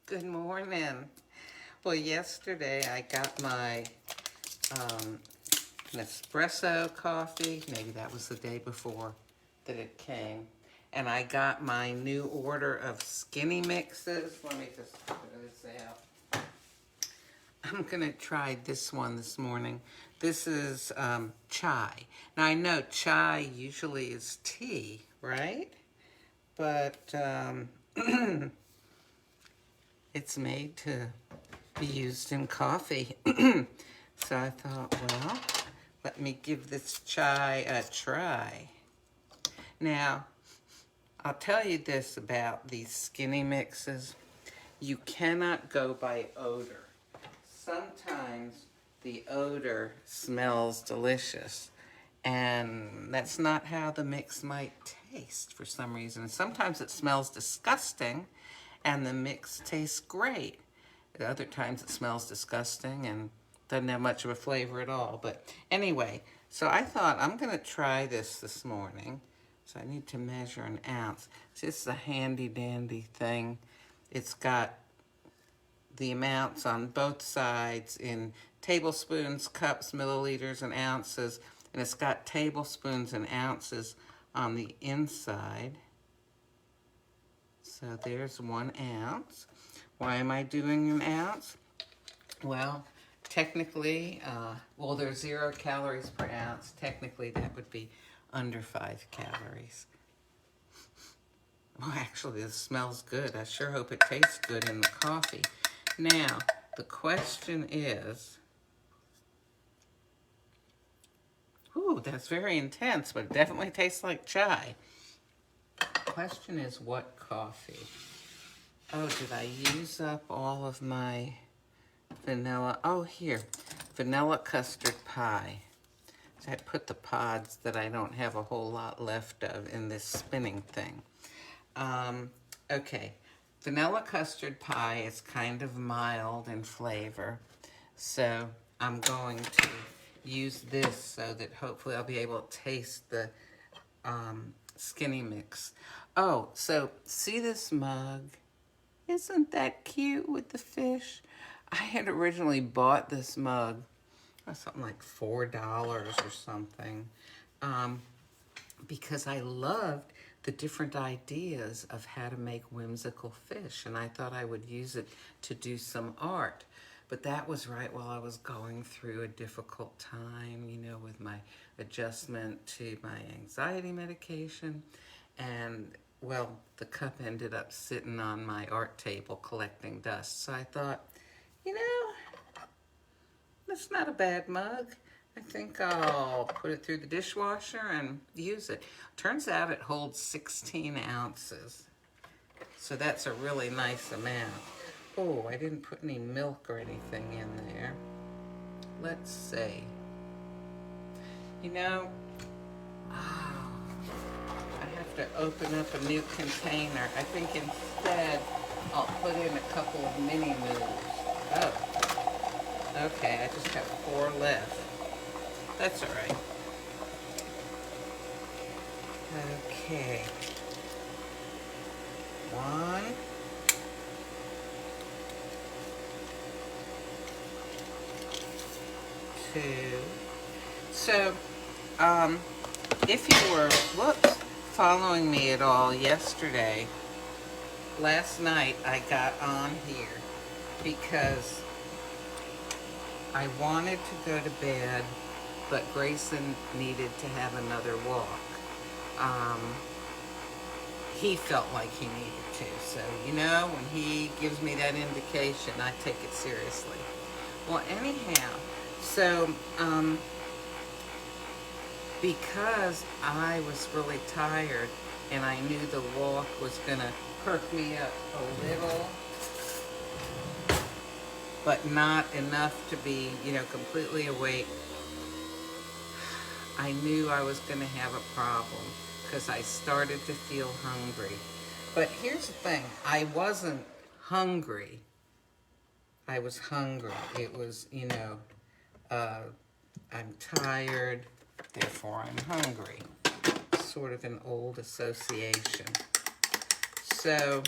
Good morning. Well, yesterday I got my Nespresso coffee. Maybe that was the day before that it came. And I got my new order of skinny mixes. Let me just put this out. I'm going to try this one this morning. This is chai. Now, I know chai usually is tea, right? But it's made to be used in coffee. So I thought, well, let me give this chai a try. Now, I'll tell you this about these skinny mixes. You cannot go by odor. Sometimes the odor smells delicious, and that's not how the mix might taste for some reason. Sometimes it smells disgusting, and the mix tastes great. At other times it smells disgusting and doesn't have much of a flavor at all. But anyway, so I thought I'm going to try this morning. So I need to measure an ounce. So this is a handy dandy thing. It's got the amounts on both sides in tablespoons, cups, milliliters, and ounces. And it's got tablespoons and ounces on the inside. So there's 1 ounce. Why am I doing an ounce? Well, technically, there's 0 calories per ounce. Technically, that would be under 5 calories. Well, actually, this smells good. I sure hope it tastes good in the coffee. Now, the question is, ooh, that's very intense, but it definitely tastes like chai. The question is, what coffee? Oh, did I use up all of my vanilla? Oh, here, vanilla custard pie. So I put the pods that I don't have a whole lot left of in this spinning thing. Okay, vanilla custard pie is kind of mild in flavor. So I'm going to use this so that hopefully I'll be able to taste the skinny mix. Oh, so see this mug? Isn't that cute with the fish? I had originally bought this mug, something like $4 or something, because I loved the different ideas of how to make whimsical fish, and I thought I would use it to do some art. But that was right while I was going through a difficult time, with my adjustment to my anxiety medication. And, well, the cup ended up sitting on my art table collecting dust. So I thought, that's not a bad mug. I think I'll put it through the dishwasher and use it. Turns out it holds 16 ounces. So that's a really nice amount. Oh, I didn't put any milk or anything in there. Let's see. I have to open up a new container. I think instead I'll put in a couple of mini moves. Oh, okay, I just have 4 left. That's all right. Okay. 1. 2. So, if you were, following me at all yesterday, last night I got on here because I wanted to go to bed, but Grayson needed to have another walk. He felt like he needed to. So, when he gives me that indication, I take it seriously. Well, anyhow, so, because I was really tired and I knew the walk was going to perk me up a little, but not enough to be, completely awake, I knew I was going to have a problem because I started to feel hungry. But here's the thing, I wasn't hungry. I was hungry. It was, I'm tired, therefore I'm hungry. Sort of an old association. So,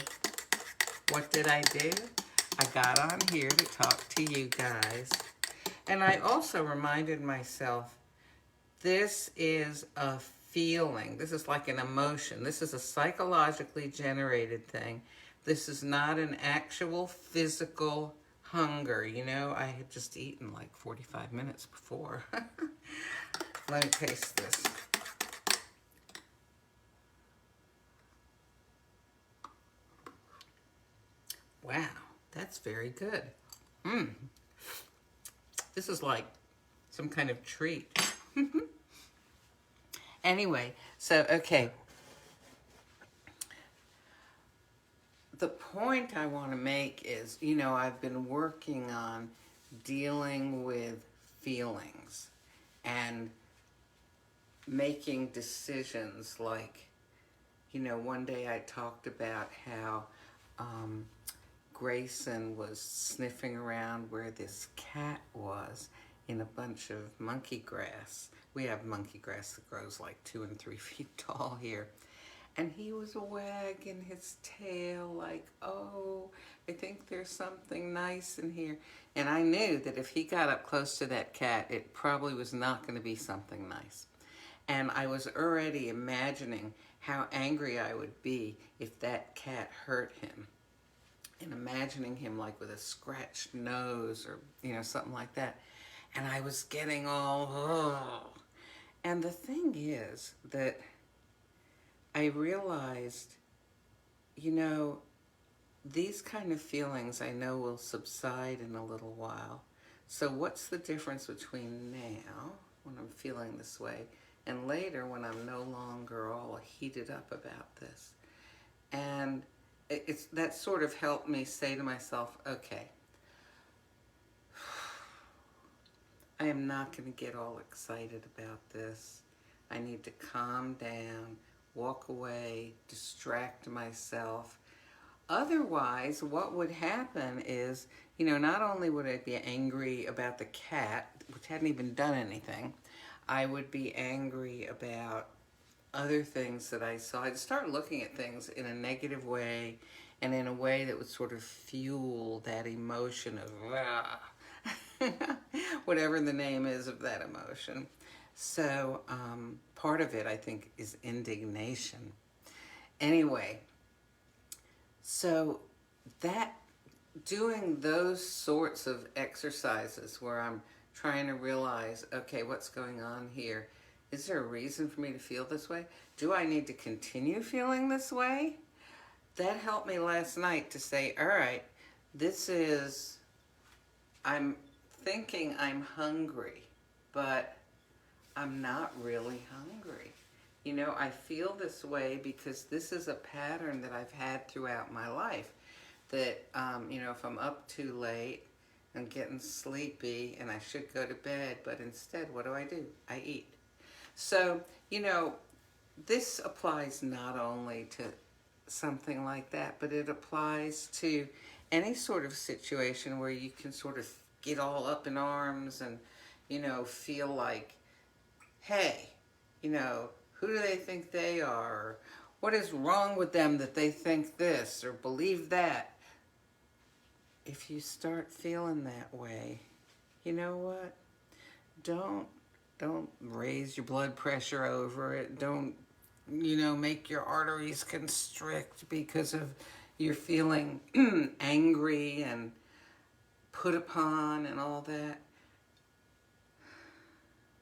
what did I do? I got on here to talk to you guys. And I also reminded myself, this is a feeling. This is like an emotion. This is a psychologically generated thing. This is not an actual physical hunger. You know, I had just eaten like 45 minutes before. Let me taste this. Wow, that's very good. This is like some kind of treat. Anyway, so, okay. The point I want to make is, you know, I've been working on dealing with feelings and making decisions. Like, you know, one day I talked about how Grayson was sniffing around where this cat was in a bunch of monkey grass. We have monkey grass that grows like 2 and 3 feet tall here. And he was wagging his tail like, oh, I think there's something nice in here. And I knew that if he got up close to that cat, it probably was not going to be something nice. And I was already imagining how angry I would be if that cat hurt him. And imagining him like with a scratched nose or, you know, something like that. And I was getting all, oh. And the thing is that I realized, you know, these kind of feelings I know will subside in a little while. So what's the difference between now, when I'm feeling this way, and later when I'm no longer all heated up about this? And that sort of helped me say to myself, okay, I am not going to get all excited about this. I need to calm down, walk away, distract myself. Otherwise, what would happen is, you know, not only would I be angry about the cat, which hadn't even done anything, I would be angry about other things that I saw. I'd start looking at things in a negative way and in a way that would sort of fuel that emotion of, whatever the name is of that emotion. So part of it, I think, is indignation. Anyway, so that doing those sorts of exercises where I'm trying to realize, okay, what's going on here? Is there a reason for me to feel this way? Do I need to continue feeling this way? That helped me last night to say, all right, I'm thinking I'm hungry, but I'm not really hungry. You know, I feel this way because this is a pattern that I've had throughout my life. That, you know, if I'm up too late, I'm getting sleepy and I should go to bed, but instead, what do? I eat. So, you know, this applies not only to something like that, but it applies to any sort of situation where you can sort of get all up in arms and, you know, feel like, hey, you know, who do they think they are? Or what is wrong with them that they think this or believe that? If you start feeling that way, you know what? Don't raise your blood pressure over it. Don't, you know, make your arteries constrict because of you're feeling angry and put upon and all that.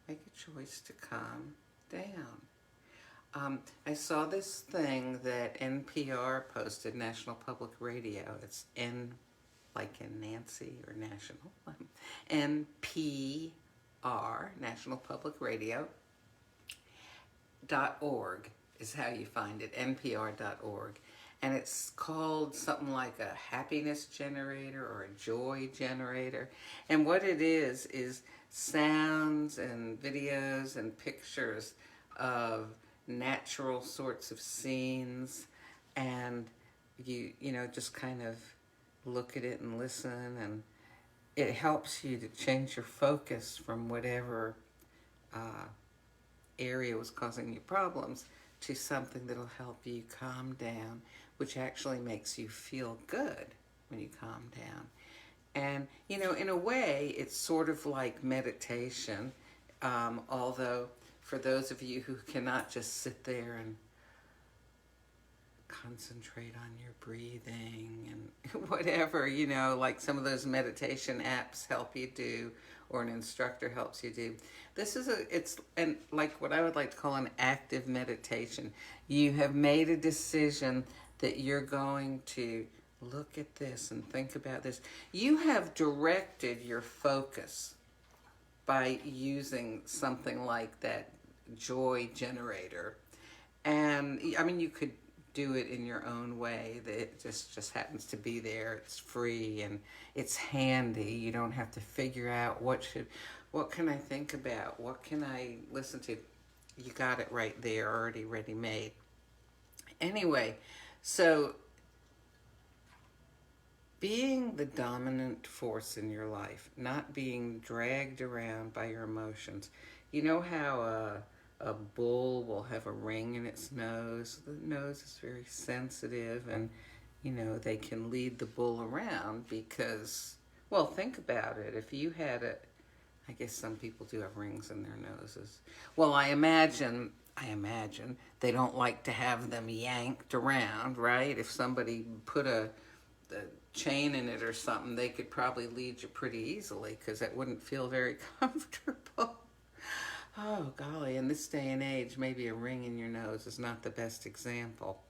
Make a choice to calm down. I saw this thing that NPR posted, National Public Radio. It's N, like in Nancy or National. NPR, National Public Radio. .org is how you find it, npr.org. And it's called something like a happiness generator or a joy generator. And what it is sounds and videos and pictures of natural sorts of scenes. And you know, just kind of look at it and listen. And it helps you to change your focus from whatever area was causing you problems to something that'll help you calm down, which actually makes you feel good when you calm down. And, you know, in a way, it's sort of like meditation, although for those of you who cannot just sit there and concentrate on your breathing and whatever, you know, like some of those meditation apps help you do, or an instructor helps you do. It's and like what I would like to call an active meditation. You have made a decision that you're going to look at this and think about this. You have directed your focus by using something like that joy generator. And I mean, you could do it in your own way. That it just happens to be there. It's free and it's handy. You don't have to figure out what can I think about? What can I listen to? You got it right there, already ready made. Anyway, so being the dominant force in your life, not being dragged around by your emotions. You know how a bull will have a ring in its nose? The nose is very sensitive, and, you know, they can lead the bull around because, well, think about it. If you had I guess some people do have rings in their noses. Well, I imagine they don't like to have them yanked around, right? If somebody put a chain in it or something, they could probably lead you pretty easily because it wouldn't feel very comfortable. Oh, golly, in this day and age, maybe a ring in your nose is not the best example.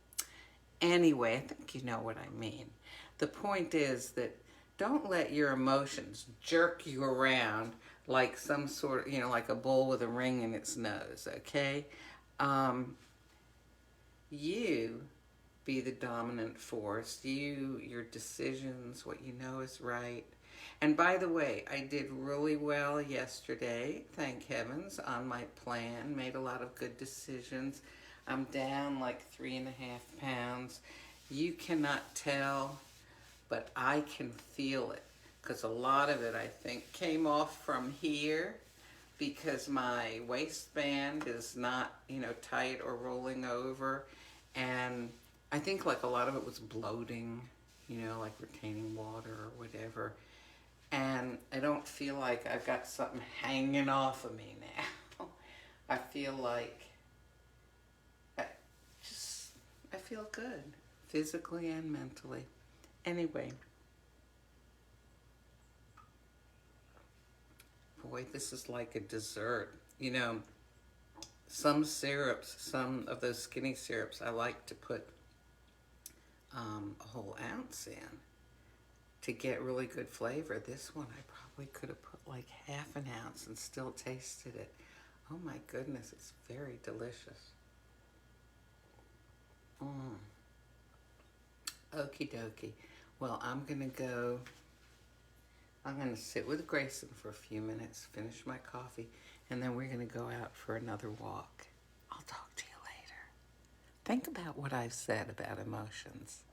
Anyway, I think you know what I mean. The point is that don't let your emotions jerk you around like some sort of, you know, like a bull with a ring in its nose, okay? You be the dominant force. Your decisions, what you know is right. And by the way, I did really well yesterday, thank heavens, on my plan. Made a lot of good decisions. I'm down like 3.5 pounds. You cannot tell, but I can feel it. Because a lot of it, I think, came off from here because my waistband is not, you know, tight or rolling over. And I think like a lot of it was bloating, you know, like retaining water or whatever. And I don't feel like I've got something hanging off of me now. I feel like I feel good, physically and mentally. Anyway, boy, this is like a dessert. You know, some syrups, some of those skinny syrups, I like to put a whole ounce in to get really good flavor. This one I probably could have put like half an ounce and still tasted it. Oh my goodness, it's very delicious. Okie dokie. Well, I'm going to sit with Grayson for a few minutes, finish my coffee, and then we're going to go out for another walk. I'll talk to you later. Think about what I've said about emotions.